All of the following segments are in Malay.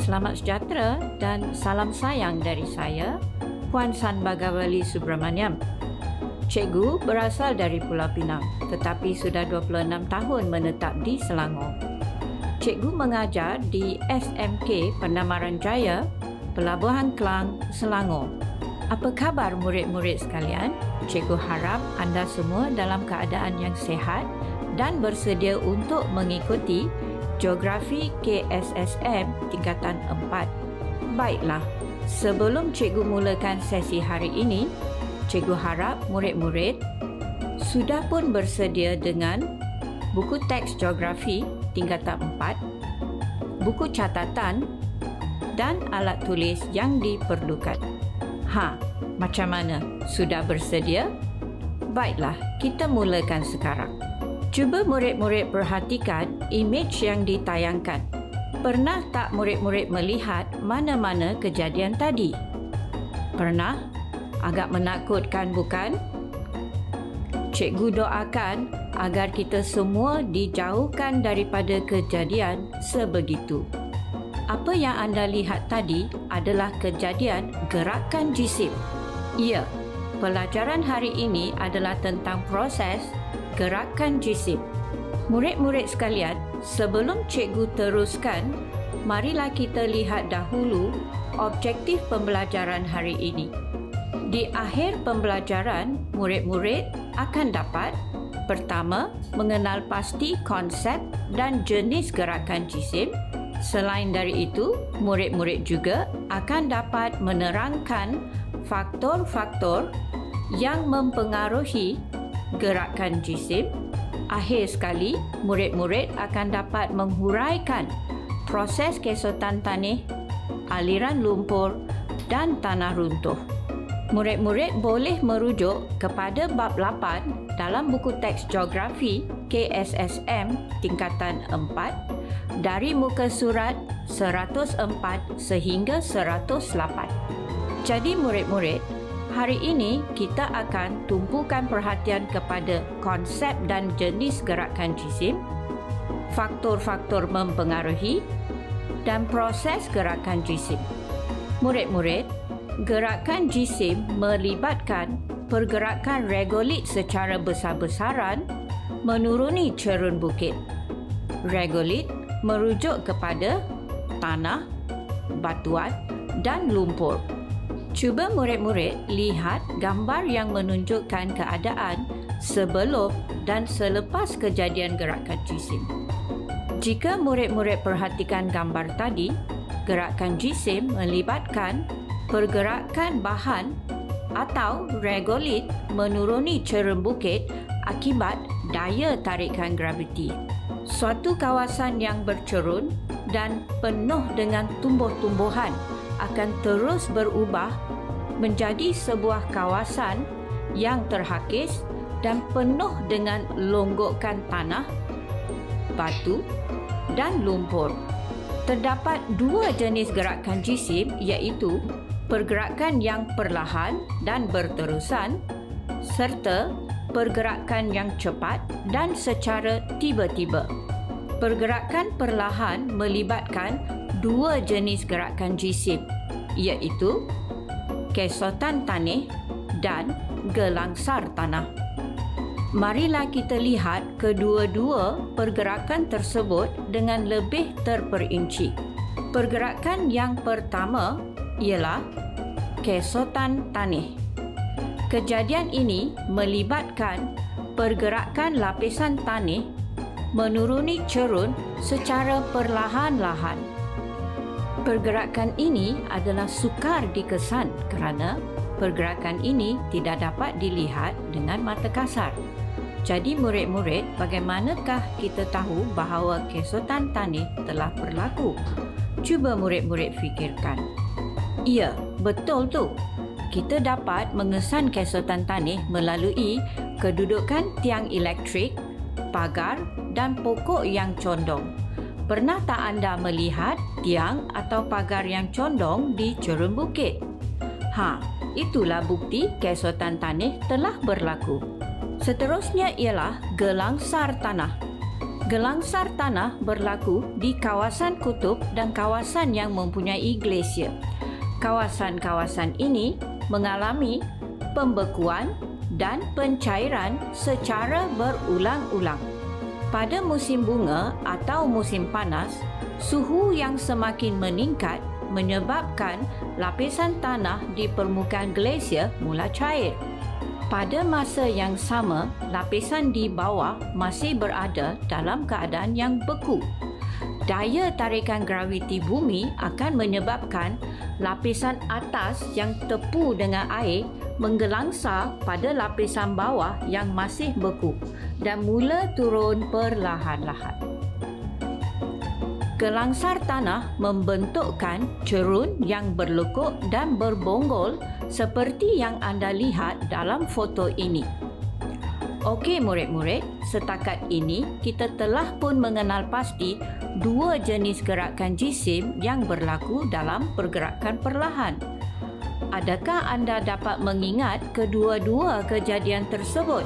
Selamat sejahtera dan salam sayang dari saya, Puan San Bagawali Subramaniam. Cikgu berasal dari Pulau Pinang tetapi sudah 26 tahun menetap di Selangor. Cikgu mengajar di SMK Penamaran Jaya, Pelabuhan Kelang, Selangor. Apa khabar murid-murid sekalian? Cikgu harap anda semua dalam keadaan yang sihat dan bersedia untuk mengikuti Geografi KSSM tingkatan 4. Baiklah, sebelum cikgu mulakan sesi hari ini, cikgu harap murid-murid sudah pun bersedia dengan buku teks geografi tingkatan 4, buku catatan dan alat tulis yang diperlukan. Macam mana? Sudah bersedia? Baiklah, kita mulakan sekarang. Cuba murid-murid perhatikan imej yang ditayangkan. Pernah tak murid-murid melihat mana-mana kejadian tadi? Pernah? Agak menakutkan, bukan? Cikgu doakan agar kita semua dijauhkan daripada kejadian sebegitu. Apa yang anda lihat tadi adalah kejadian gerakan jisim. Ya, pelajaran hari ini adalah tentang proses gerakan jisim. Murid-murid sekalian, sebelum cikgu teruskan, marilah kita lihat dahulu objektif pembelajaran hari ini. Di akhir pembelajaran, murid-murid akan dapat pertama, mengenal pasti konsep dan jenis gerakan jisim. Selain dari itu, murid-murid juga akan dapat menerangkan faktor-faktor yang mempengaruhi gerakan jisim. Akhir sekali, murid-murid akan dapat menghuraikan proses kesotan tanah, aliran lumpur dan tanah runtuh. Murid-murid boleh merujuk kepada bab 8 dalam buku teks geografi KSSM tingkatan 4 dari muka surat 104 sehingga 108. Jadi murid-murid, hari ini kita akan tumpukan perhatian kepada konsep dan jenis gerakan jisim, faktor-faktor mempengaruhi dan proses gerakan jisim. Murid-murid, gerakan jisim melibatkan pergerakan regolit secara besar-besaran menuruni cerun bukit. Regolit merujuk kepada tanah, batuan dan lumpur. Cuba murid-murid lihat gambar yang menunjukkan keadaan sebelum dan selepas kejadian gerakan jisim. Jika murid-murid perhatikan gambar tadi, gerakan jisim melibatkan pergerakan bahan atau regolit menuruni cerun bukit akibat daya tarikan graviti. Suatu kawasan yang bercerun dan penuh dengan tumbuh-tumbuhan akan terus berubah menjadi sebuah kawasan yang terhakis dan penuh dengan longgokan tanah, batu dan lumpur. Terdapat dua jenis gerakan jisim iaitu pergerakan yang perlahan dan berterusan serta pergerakan yang cepat dan secara tiba-tiba. Pergerakan perlahan melibatkan dua jenis gerakan jisim iaitu kesotan tanah dan gelangsar tanah. Marilah kita lihat kedua-dua pergerakan tersebut dengan lebih terperinci. Pergerakan yang pertama ialah kesotan tanah. Kejadian ini melibatkan pergerakan lapisan tanah menuruni cerun secara perlahan-lahan. Pergerakan ini adalah sukar dikesan kerana pergerakan ini tidak dapat dilihat dengan mata kasar. Jadi murid-murid, bagaimanakah kita tahu bahawa kesotan tanah telah berlaku? Cuba murid-murid fikirkan. Ya, betul tu. Kita dapat mengesan kesotan tanah melalui kedudukan tiang elektrik, pagar dan pokok yang condong. Pernah tak anda melihat tiang atau pagar yang condong di cerun bukit? Itulah bukti kesotan tanah telah berlaku. Seterusnya ialah gelangsar tanah. Gelangsar tanah berlaku di kawasan kutub dan kawasan yang mempunyai glasier. Kawasan-kawasan ini mengalami pembekuan dan pencairan secara berulang-ulang. Pada musim bunga atau musim panas, suhu yang semakin meningkat menyebabkan lapisan tanah di permukaan glasier mula cair. Pada masa yang sama, lapisan di bawah masih berada dalam keadaan yang beku. Daya tarikan graviti bumi akan menyebabkan lapisan atas yang tepu dengan air menggelangsar pada lapisan bawah yang masih beku dan mula turun perlahan-lahan. Gelangsar tanah membentukkan cerun yang berlekuk dan berbonggol seperti yang anda lihat dalam foto ini. Okey murid-murid, setakat ini kita telah pun mengenal pasti dua jenis gerakan jisim yang berlaku dalam pergerakan perlahan. Adakah anda dapat mengingat kedua-dua kejadian tersebut?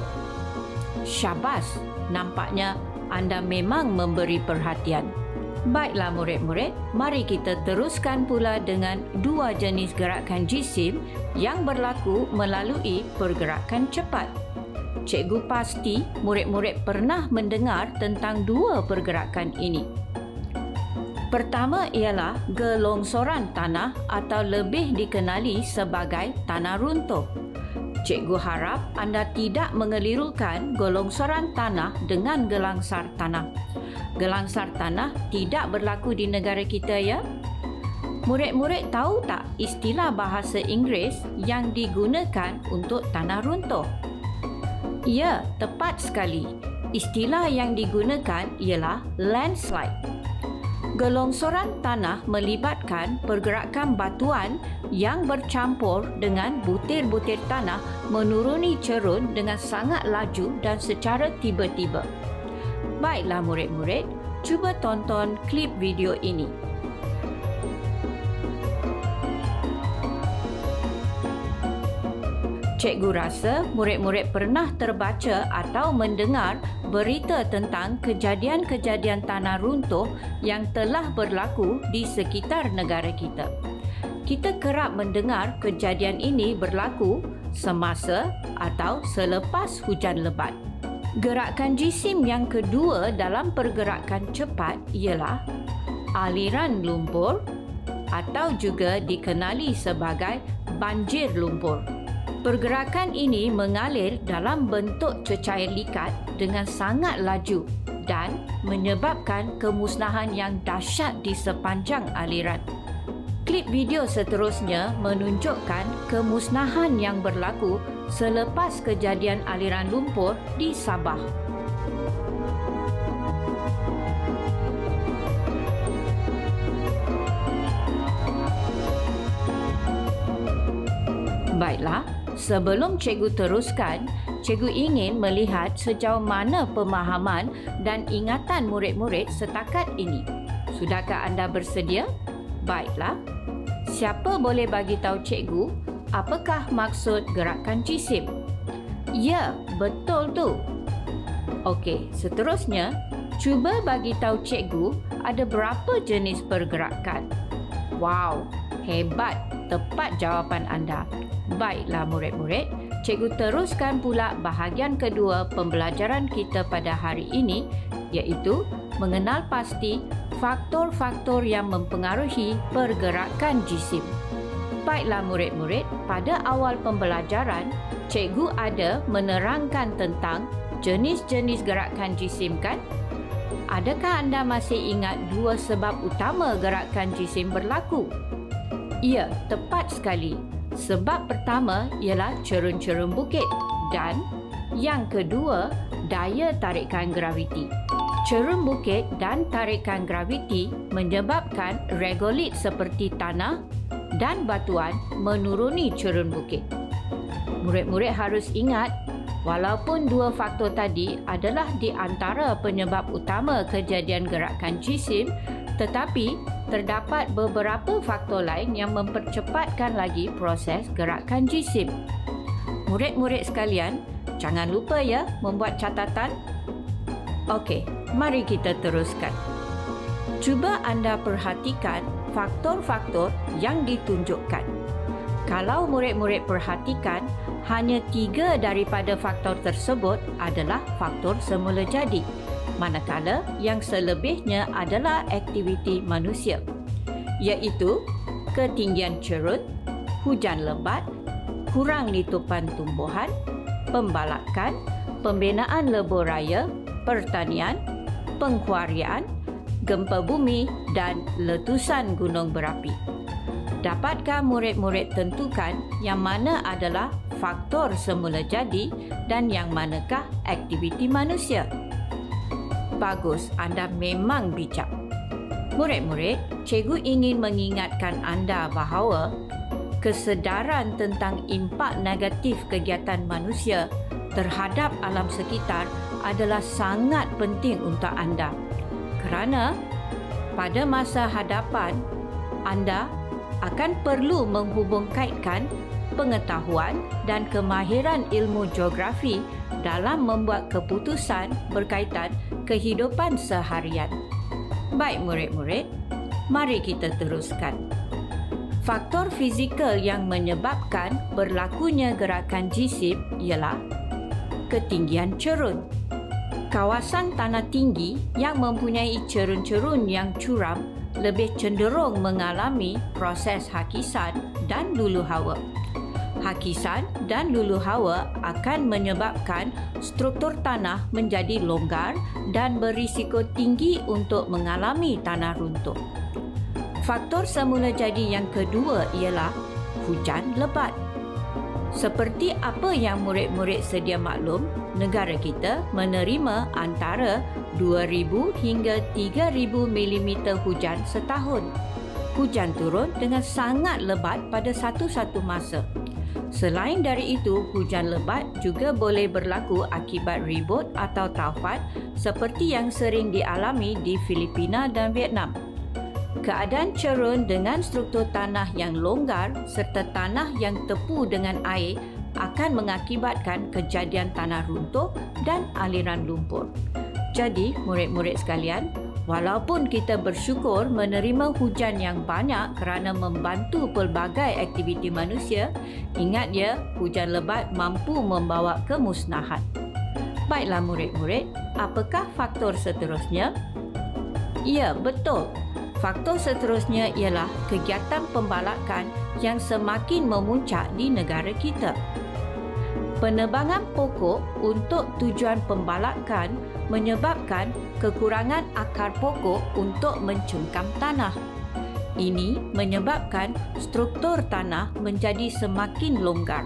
Syabas, nampaknya anda memang memberi perhatian. Baiklah murid-murid, mari kita teruskan pula dengan dua jenis gerakan jisim yang berlaku melalui pergerakan cepat. Cikgu pasti murid-murid pernah mendengar tentang dua pergerakan ini. Pertama ialah gelongsoran tanah atau lebih dikenali sebagai tanah runtuh. Cikgu harap anda tidak mengelirukan gelongsoran tanah dengan gelangsar tanah. Gelangsar tanah tidak berlaku di negara kita, ya? Murid-murid tahu tak istilah bahasa Inggeris yang digunakan untuk tanah runtuh? Ya, tepat sekali. Istilah yang digunakan ialah landslide. Gelongsoran tanah melibatkan pergerakan batuan yang bercampur dengan butir-butir tanah menuruni cerun dengan sangat laju dan secara tiba-tiba. Baiklah murid-murid, cuba tonton klip video ini. Cikgu rasa murid-murid pernah terbaca atau mendengar berita tentang kejadian-kejadian tanah runtuh yang telah berlaku di sekitar negara kita. Kita kerap mendengar kejadian ini berlaku semasa atau selepas hujan lebat. Gerakan jisim yang kedua dalam pergerakan cepat ialah aliran lumpur atau juga dikenali sebagai banjir lumpur. Pergerakan ini mengalir dalam bentuk cecair likat dengan sangat laju dan menyebabkan kemusnahan yang dahsyat di sepanjang aliran. Klip video seterusnya menunjukkan kemusnahan yang berlaku selepas kejadian aliran lumpur di Sabah. Baiklah, sebelum cikgu teruskan, cikgu ingin melihat sejauh mana pemahaman dan ingatan murid-murid setakat ini. Sudahkah anda bersedia? Baiklah. Siapa boleh bagi tahu cikgu apakah maksud gerakan jisim? Ya, betul tu. Okey, seterusnya, cuba bagi tahu cikgu ada berapa jenis pergerakan. Wow, hebat, tepat jawapan anda. Baiklah murid-murid, cikgu teruskan pula bahagian kedua pembelajaran kita pada hari ini, iaitu mengenal pasti faktor-faktor yang mempengaruhi pergerakan jisim. Baiklah murid-murid, pada awal pembelajaran, cikgu ada menerangkan tentang jenis-jenis gerakan jisim, kan? Adakah anda masih ingat dua sebab utama gerakan jisim berlaku? Ya, tepat sekali. Sebab pertama ialah cerun-cerun bukit dan yang kedua, daya tarikan graviti. Cerun bukit dan tarikan graviti menyebabkan regolit seperti tanah dan batuan menuruni cerun bukit. Murid-murid harus ingat, walaupun dua faktor tadi adalah di antara penyebab utama kejadian gerakan jisim, tetapi terdapat beberapa faktor lain yang mempercepatkan lagi proses gerakan jisim. Murid-murid sekalian, jangan lupa ya membuat catatan. Okey, Mari kita teruskan. Cuba anda perhatikan faktor-faktor yang ditunjukkan. Kalau murid-murid perhatikan, hanya 3 daripada faktor tersebut adalah faktor semula jadi, manakala yang selebihnya adalah aktiviti manusia, iaitu ketinggian cerun, hujan lebat, kurang litupan tumbuhan, pembalakan, pembinaan lebuh raya, pertanian, pengkuarian, gempa bumi dan letusan gunung berapi. Dapatkah murid-murid tentukan yang mana adalah faktor semula jadi dan yang manakah aktiviti manusia? Bagus, anda memang bijak. Murid-murid, cikgu ingin mengingatkan anda bahawa kesedaran tentang impak negatif kegiatan manusia terhadap alam sekitar adalah sangat penting untuk anda, kerana pada masa hadapan anda akan perlu menghubungkaitkan pengetahuan dan kemahiran ilmu geografi dalam membuat keputusan berkaitan kehidupan seharian. Baik murid-murid, mari kita teruskan. Faktor fizikal yang menyebabkan berlakunya gerakan jisim ialah ketinggian cerun. Kawasan tanah tinggi yang mempunyai cerun-cerun yang curam lebih cenderung mengalami proses hakisan dan luluh hawa. Hakisan dan luluh hawa akan menyebabkan struktur tanah menjadi longgar dan berisiko tinggi untuk mengalami tanah runtuh. Faktor semula jadi yang kedua ialah hujan lebat. Seperti apa yang murid-murid sedia maklum, negara kita menerima antara 2,000 hingga 3,000 mm hujan setahun. Hujan turun dengan sangat lebat pada satu-satu masa. Selain dari itu, hujan lebat juga boleh berlaku akibat ribut atau taufan seperti yang sering dialami di Filipina dan Vietnam. Keadaan cerun dengan struktur tanah yang longgar serta tanah yang tepu dengan air akan mengakibatkan kejadian tanah runtuh dan aliran lumpur. Jadi, murid-murid sekalian, walaupun kita bersyukur menerima hujan yang banyak kerana membantu pelbagai aktiviti manusia, ingat ya, hujan lebat mampu membawa kemusnahan. Baiklah murid-murid, apakah faktor seterusnya? Ya, betul. Faktor seterusnya ialah kegiatan pembalakan yang semakin memuncak di negara kita. Penebangan pokok untuk tujuan pembalakan menyebabkan kekurangan akar pokok untuk mencengkam tanah. Ini menyebabkan struktur tanah menjadi semakin longgar.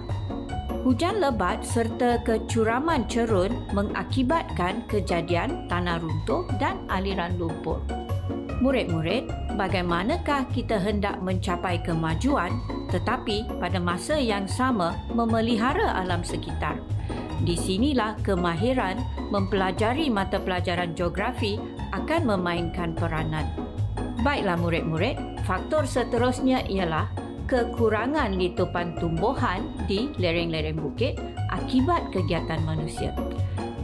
Hujan lebat serta kecuraman cerun mengakibatkan kejadian tanah runtuh dan aliran lumpur. Murid-murid, bagaimanakah kita hendak mencapai kemajuan tetapi pada masa yang sama memelihara alam sekitar? Di sinilah kemahiran mempelajari mata pelajaran geografi akan memainkan peranan. Baiklah murid-murid, faktor seterusnya ialah kekurangan litupan tumbuhan di lereng-lereng bukit akibat kegiatan manusia.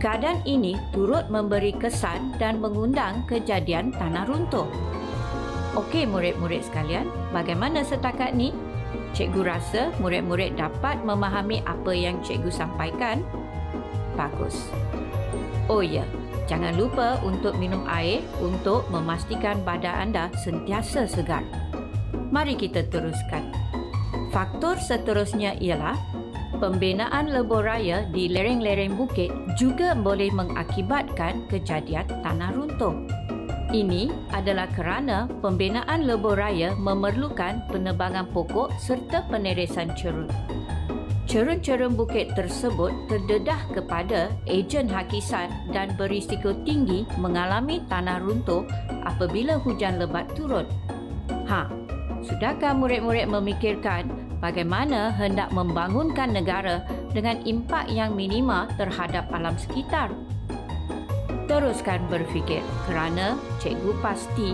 Keadaan ini turut memberi kesan dan mengundang kejadian tanah runtuh. Okey murid-murid sekalian, bagaimana setakat ni? Cikgu rasa murid-murid dapat memahami apa yang cikgu sampaikan. Bagus. Oh ya, jangan lupa untuk minum air untuk memastikan badan anda sentiasa segar. Mari kita teruskan. Faktor seterusnya ialah pembinaan lebuh raya di lereng-lereng bukit juga boleh mengakibatkan kejadian tanah runtuh. Ini adalah kerana pembinaan lebuh raya memerlukan penebangan pokok serta penerisan cerun. Cerun-cerun bukit tersebut terdedah kepada ejen hakisan dan berisiko tinggi mengalami tanah runtuh apabila hujan lebat turun. Sudahkah murid-murid memikirkan bagaimana hendak membangunkan negara dengan impak yang minima terhadap alam sekitar? Teruskan berfikir kerana cikgu pasti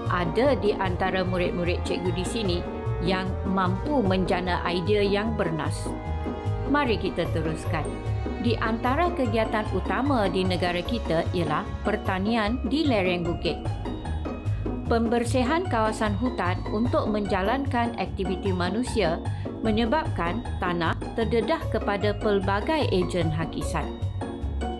ada di antara murid-murid cikgu di sini yang mampu menjana idea yang bernas. Mari kita teruskan. Di antara kegiatan utama di negara kita ialah pertanian di lereng bukit. Pembersihan kawasan hutan untuk menjalankan aktiviti manusia menyebabkan tanah terdedah kepada pelbagai ejen hakikat.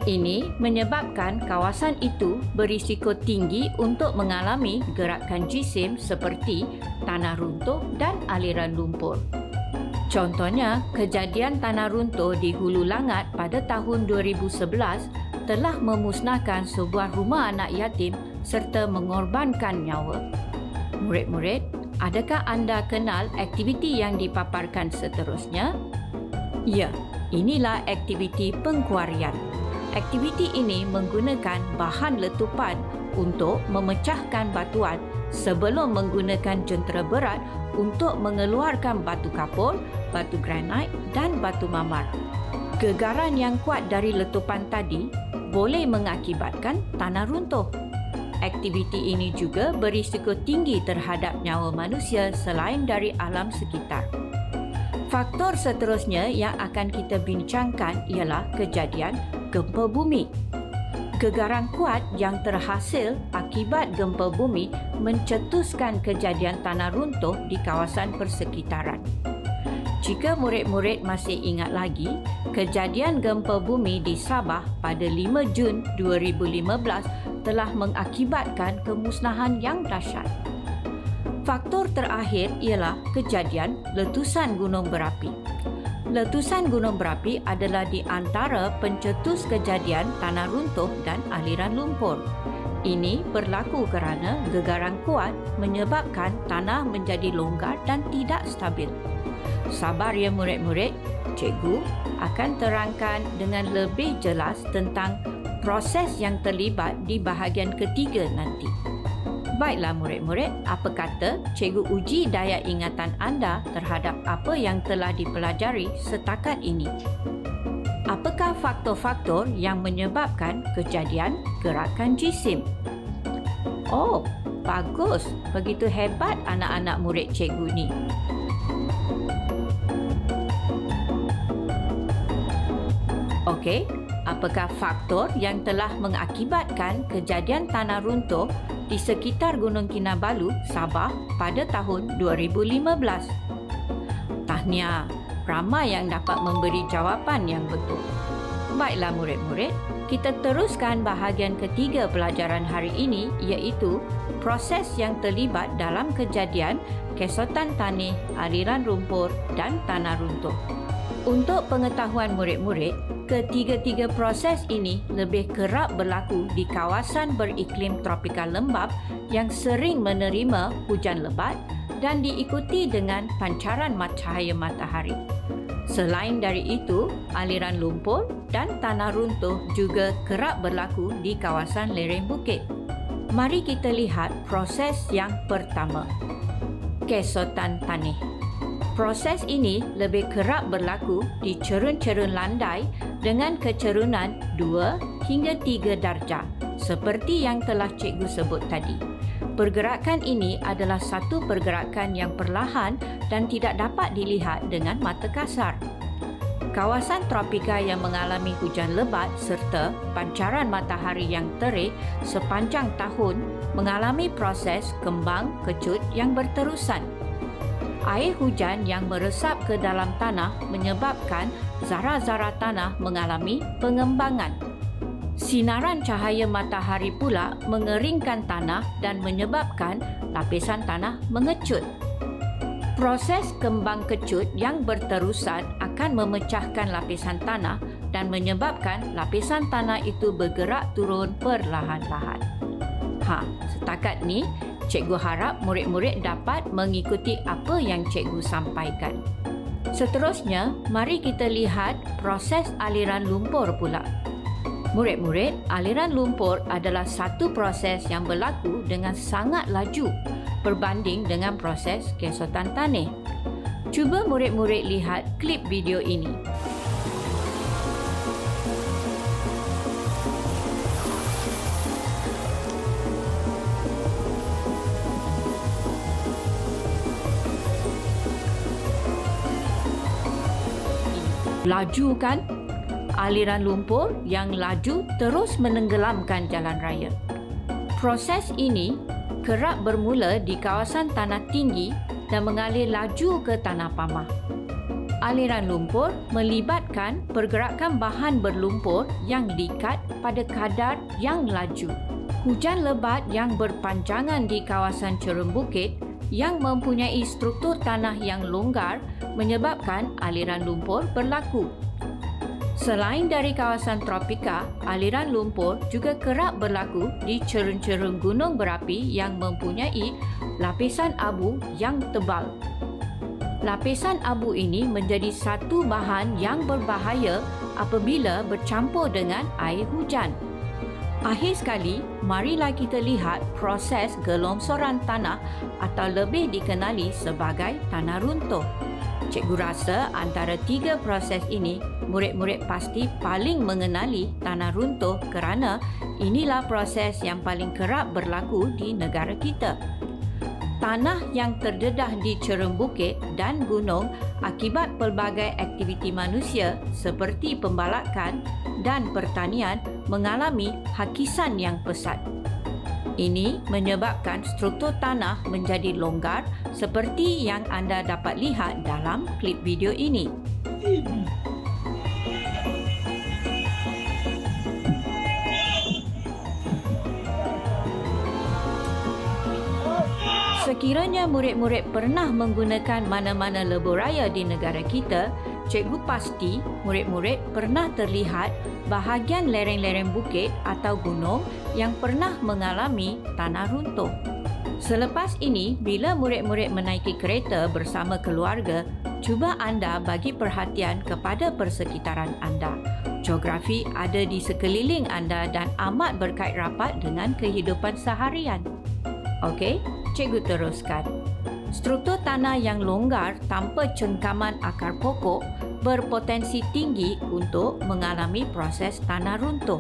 Ini menyebabkan kawasan itu berisiko tinggi untuk mengalami gerakan jisim seperti tanah runtuh dan aliran lumpur. Contohnya, kejadian tanah runtuh di Hulu Langat pada tahun 2011 telah memusnahkan sebuah rumah anak yatim serta mengorbankan nyawa. Murid-murid, adakah anda kenal aktiviti yang dipaparkan seterusnya? Ya, inilah aktiviti pengkuarian. Aktiviti ini menggunakan bahan letupan untuk memecahkan batuan sebelum menggunakan jentera berat untuk mengeluarkan batu kapur, batu granit dan batu mamar. Gegaran yang kuat dari letupan tadi boleh mengakibatkan tanah runtuh. Aktiviti ini juga berisiko tinggi terhadap nyawa manusia selain dari alam sekitar. Faktor seterusnya yang akan kita bincangkan ialah kejadian gempa bumi. Gegaran kuat yang terhasil akibat gempa bumi mencetuskan kejadian tanah runtuh di kawasan persekitaran. Jika murid-murid masih ingat lagi, kejadian gempa bumi di Sabah pada 5 Jun 2015 telah mengakibatkan kemusnahan yang dahsyat. Faktor terakhir ialah kejadian letusan gunung berapi. Letusan gunung berapi adalah di antara pencetus kejadian tanah runtuh dan aliran lumpur. Ini berlaku kerana gegaran kuat menyebabkan tanah menjadi longgar dan tidak stabil. Sabar ya murid-murid, cikgu akan terangkan dengan lebih jelas tentang proses yang terlibat di bahagian ketiga nanti. Baiklah murid-murid, apa kata cikgu uji daya ingatan anda terhadap apa yang telah dipelajari setakat ini? Apakah faktor-faktor yang menyebabkan kejadian gerakan jisim? Oh, bagus. Begitu hebat anak-anak murid cikgu ni. Okey, apakah faktor yang telah mengakibatkan kejadian tanah runtuh di sekitar Gunung Kinabalu, Sabah pada tahun 2015? Tahniah, ramai yang dapat memberi jawapan yang betul. Baiklah murid-murid, kita teruskan bahagian ketiga pelajaran hari ini iaitu proses yang terlibat dalam kejadian kesotan tanah, aliran lumpur dan tanah runtuh. Untuk pengetahuan murid-murid, ketiga-tiga proses ini lebih kerap berlaku di kawasan beriklim tropikal lembap yang sering menerima hujan lebat dan diikuti dengan pancaran cahaya matahari. Selain dari itu, aliran lumpur dan tanah runtuh juga kerap berlaku di kawasan lereng bukit. Mari kita lihat proses yang pertama, kesotan tanah. Proses ini lebih kerap berlaku di cerun-cerun landai dengan kecerunan 2 hingga 3 darjah, seperti yang telah cikgu sebut tadi. Pergerakan ini adalah satu pergerakan yang perlahan dan tidak dapat dilihat dengan mata kasar. Kawasan tropika yang mengalami hujan lebat serta pancaran matahari yang terik sepanjang tahun mengalami proses kembang kecut yang berterusan. Air hujan yang meresap ke dalam tanah menyebabkan zarah-zarah tanah mengalami pengembangan. Sinaran cahaya matahari pula mengeringkan tanah dan menyebabkan lapisan tanah mengecut. Proses kembang kecut yang berterusan akan memecahkan lapisan tanah dan menyebabkan lapisan tanah itu bergerak turun perlahan-lahan. Setakat ni, cikgu harap murid-murid dapat mengikuti apa yang cikgu sampaikan. Seterusnya, mari kita lihat proses aliran lumpur pula. Murid-murid, aliran lumpur adalah satu proses yang berlaku dengan sangat laju berbanding dengan proses kesotan tanah. Cuba murid-murid lihat klip video ini. Laju kan? aliran lumpur yang laju terus menenggelamkan jalan raya. Proses ini kerap bermula di kawasan tanah tinggi dan mengalir laju ke tanah pamah. Aliran lumpur melibatkan pergerakan bahan berlumpur yang likat pada kadar yang laju. Hujan lebat yang berpanjangan di kawasan cerun bukit yang mempunyai struktur tanah yang longgar menyebabkan aliran lumpur berlaku. Selain dari kawasan tropika, aliran lumpur juga kerap berlaku di cerun-cerun gunung berapi yang mempunyai lapisan abu yang tebal. Lapisan abu ini menjadi satu bahan yang berbahaya apabila bercampur dengan air hujan. Akhir sekali, marilah kita lihat proses gelongsoran tanah atau lebih dikenali sebagai tanah runtuh. Cikgu rasa antara tiga proses ini, murid-murid pasti paling mengenali tanah runtuh kerana inilah proses yang paling kerap berlaku di negara kita. Tanah yang terdedah di cerun bukit dan gunung akibat pelbagai aktiviti manusia seperti pembalakan dan pertanian mengalami hakisan yang pesat. Ini menyebabkan struktur tanah menjadi longgar seperti yang anda dapat lihat dalam klip video ini. Sekiranya murid-murid pernah menggunakan mana-mana lebuh raya di negara kita, cikgu pasti murid-murid pernah terlihat bahagian lereng-lereng bukit atau gunung yang pernah mengalami tanah runtuh. Selepas ini, bila murid-murid menaiki kereta bersama keluarga, cuba anda bagi perhatian kepada persekitaran anda. Geografi ada di sekeliling anda dan amat berkait rapat dengan kehidupan seharian. Okey, cikgu teruskan. Struktur tanah yang longgar tanpa cengkaman akar pokok berpotensi tinggi untuk mengalami proses tanah runtuh.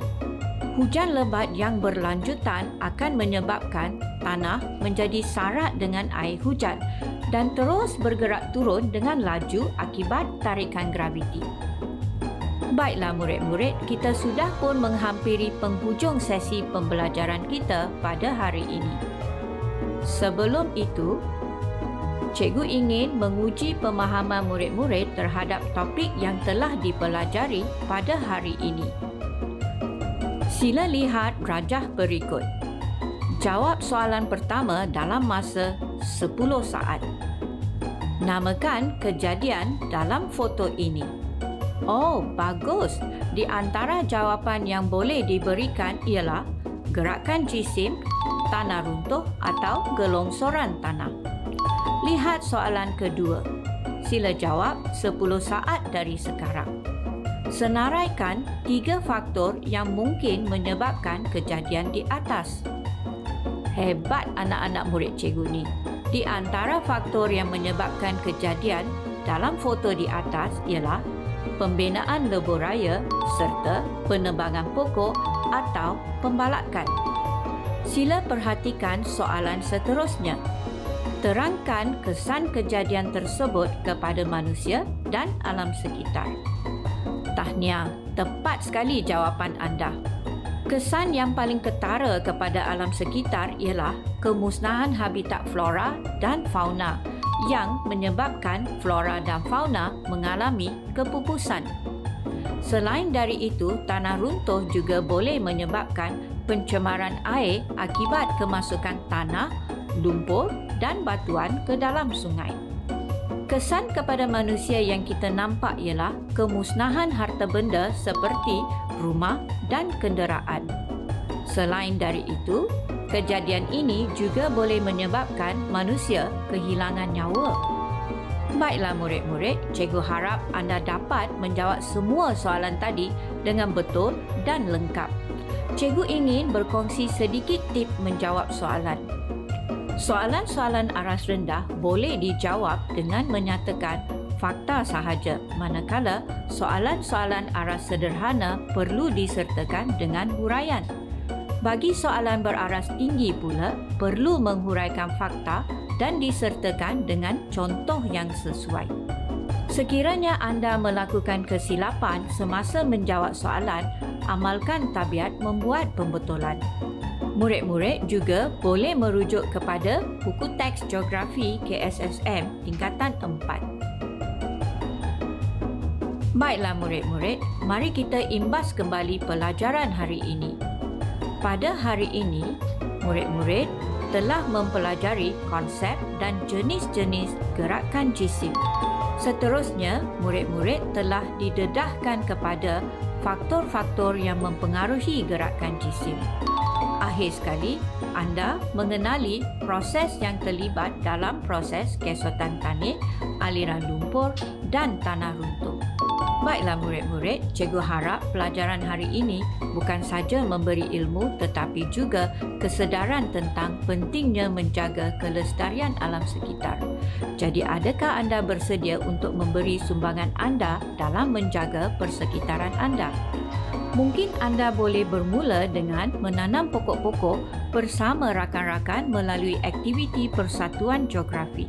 Hujan lebat yang berlanjutan akan menyebabkan tanah menjadi sarat dengan air hujan dan terus bergerak turun dengan laju akibat tarikan graviti. Baiklah murid-murid, kita sudah pun menghampiri penghujung sesi pembelajaran kita pada hari ini. Sebelum itu, cikgu ingin menguji pemahaman murid-murid terhadap topik yang telah dipelajari pada hari ini. Sila lihat rajah berikut. Jawab soalan pertama dalam masa 10 saat. Namakan kejadian dalam foto ini. Oh, bagus. Di antara jawapan yang boleh diberikan ialah gerakan jisim, tanah runtuh atau gelongsoran tanah. Lihat soalan kedua. Sila jawab 10 saat dari sekarang. Senaraikan 3 faktor yang mungkin menyebabkan kejadian di atas. Hebat anak-anak murid cikgu ni. Di antara faktor yang menyebabkan kejadian dalam foto di atas ialah pembinaan lebuh raya serta penebangan pokok atau pembalakan. Sila perhatikan soalan seterusnya. Terangkan kesan kejadian tersebut kepada manusia dan alam sekitar. Tahniah, tepat sekali jawapan anda. Kesan yang paling ketara kepada alam sekitar ialah kemusnahan habitat flora dan fauna yang menyebabkan flora dan fauna mengalami kepupusan. Selain dari itu, tanah runtuh juga boleh menyebabkan pencemaran air akibat kemasukan tanah, lumpur dan batuan ke dalam sungai. Kesan kepada manusia yang kita nampak ialah kemusnahan harta benda seperti rumah dan kenderaan. Selain dari itu, kejadian ini juga boleh menyebabkan manusia kehilangan nyawa. Baiklah murid-murid, cikgu harap anda dapat menjawab semua soalan tadi dengan betul dan lengkap. Cikgu ingin berkongsi sedikit tip menjawab soalan. Soalan-soalan aras rendah boleh dijawab dengan menyatakan fakta sahaja, manakala soalan-soalan aras sederhana perlu disertakan dengan huraian. Bagi soalan beraras tinggi pula, perlu menghuraikan fakta dan disertakan dengan contoh yang sesuai. Sekiranya anda melakukan kesilapan semasa menjawab soalan, amalkan tabiat membuat pembetulan. Murid-murid juga boleh merujuk kepada buku teks geografi KSSM tingkatan 4. Baiklah murid-murid, mari kita imbas kembali pelajaran hari ini. Pada hari ini, murid-murid telah mempelajari konsep dan jenis-jenis gerakan jisim. Seterusnya, murid-murid telah didedahkan kepada faktor-faktor yang mempengaruhi gerakan jisim. Akhir sekali, anda mengenali proses yang terlibat dalam proses kesotan tanah, aliran lumpur dan tanah runtuh. Baiklah murid-murid, cikgu harap pelajaran hari ini bukan saja memberi ilmu tetapi juga kesedaran tentang pentingnya menjaga kelestarian alam sekitar. Jadi adakah anda bersedia untuk memberi sumbangan anda dalam menjaga persekitaran anda? Mungkin anda boleh bermula dengan menanam pokok-pokok bersama rakan-rakan melalui aktiviti persatuan geografi.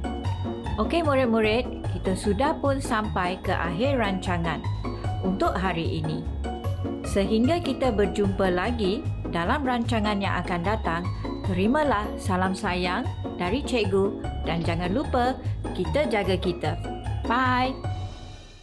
Okey murid-murid, kita sudah pun sampai ke akhir rancangan untuk hari ini. Sehingga kita berjumpa lagi dalam rancangan yang akan datang, terimalah salam sayang dari cikgu dan jangan lupa kita jaga kita. Bye!